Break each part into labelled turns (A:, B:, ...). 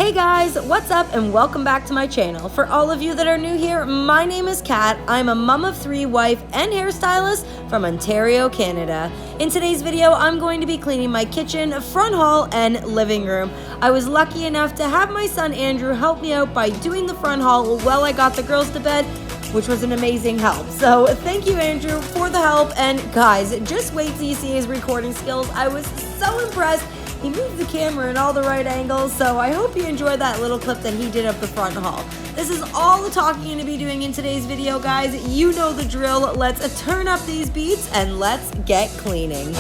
A: Hey guys, what's up and welcome back to my channel. For all of you that are new here, my name is Kat. I'm a mom of 3, wife, and hairstylist from Ontario, Canada. In today's video, I'm going to be cleaning my kitchen, front hall, and living room. I was lucky enough to have my son Andrew help me out by doing the front hall while I got the girls to bed, which was an amazing help. So thank you, Andrew, for the help. And guys, just wait till you see his recording skills. I was so impressed. He moved the camera in all the right angles, so I hope you enjoyed that little clip that he did of the front hall. This is all the talking I'm going to be doing in today's video, guys. You know the drill. Let's turn up these beats and let's get cleaning.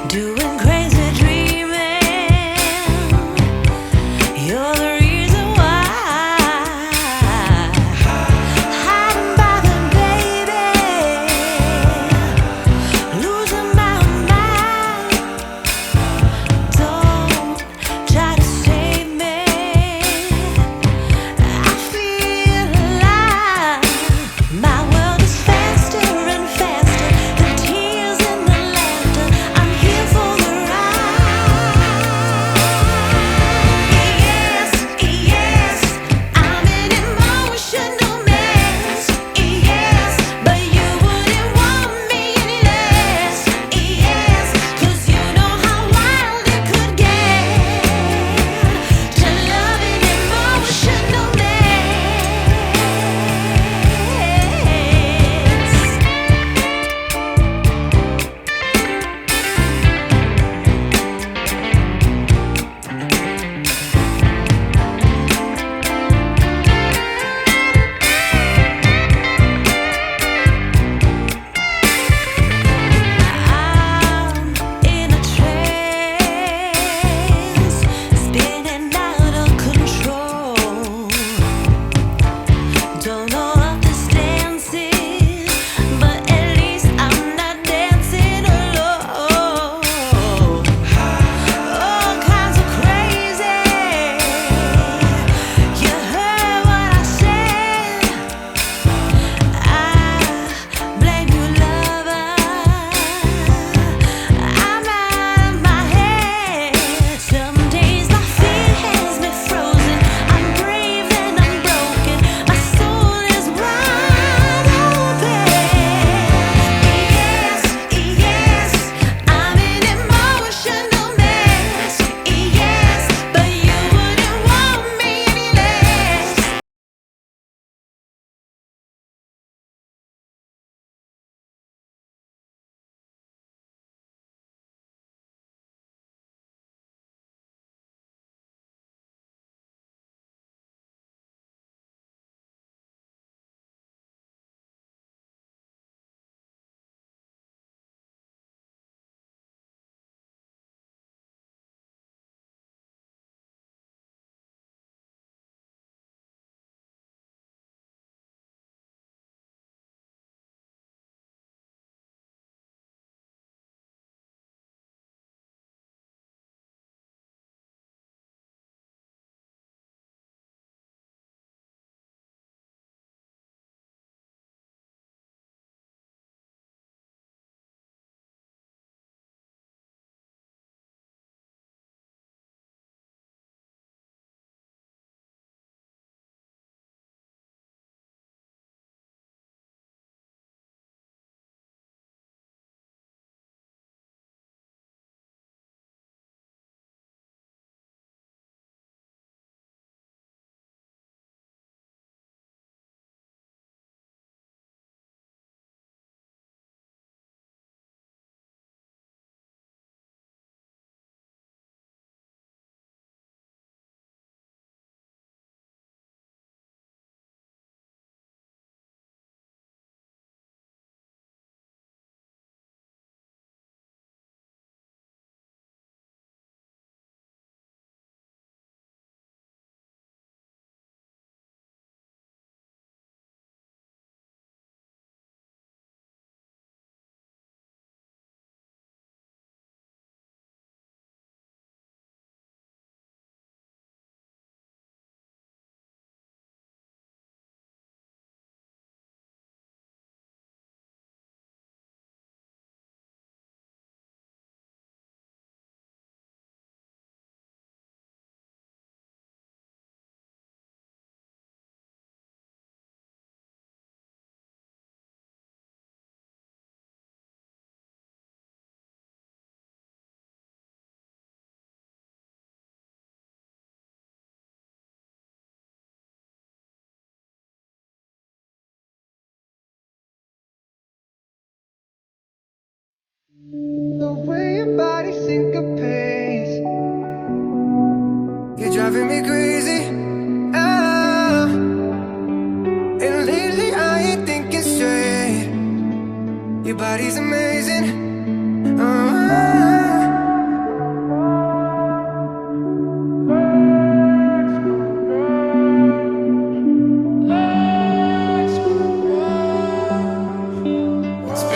B: Doing crazy dreams. The way your body syncopates, you're driving me crazy. Ah, and lately I ain't thinking straight. Your body's amazing. It's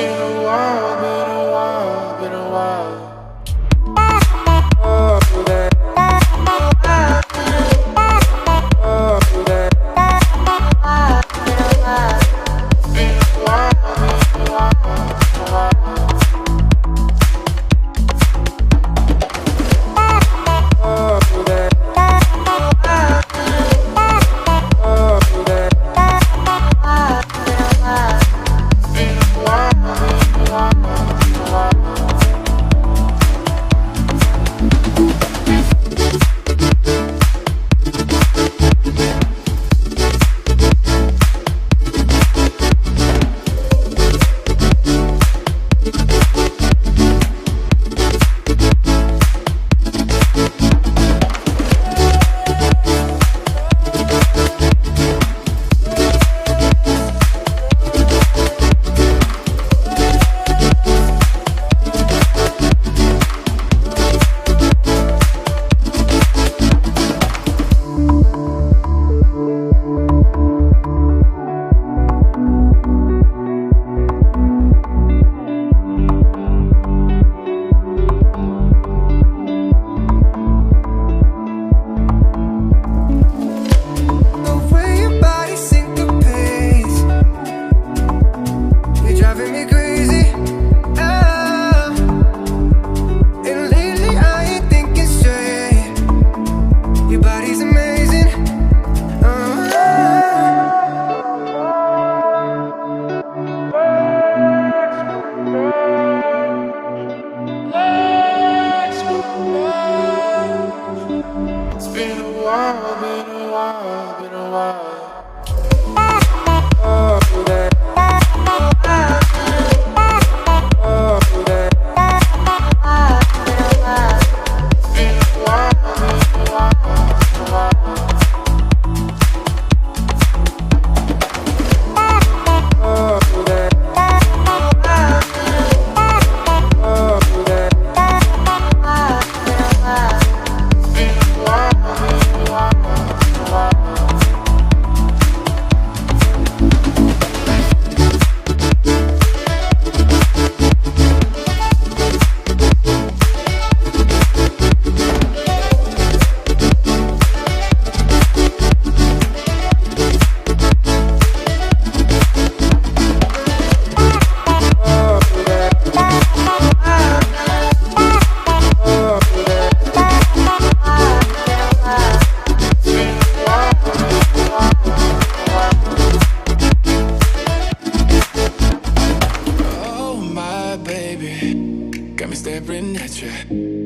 B: been a while, been a while, been a while.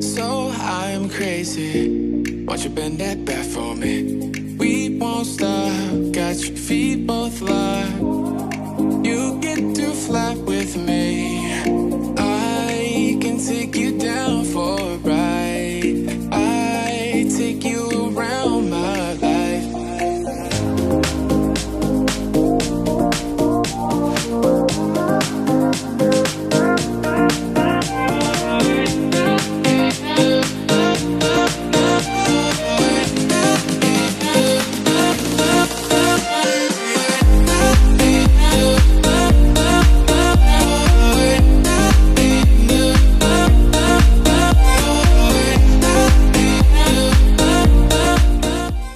C: So I'm crazy. Won't you bend that back for me? We won't stop. Got your feet both locked. You get to fly with me.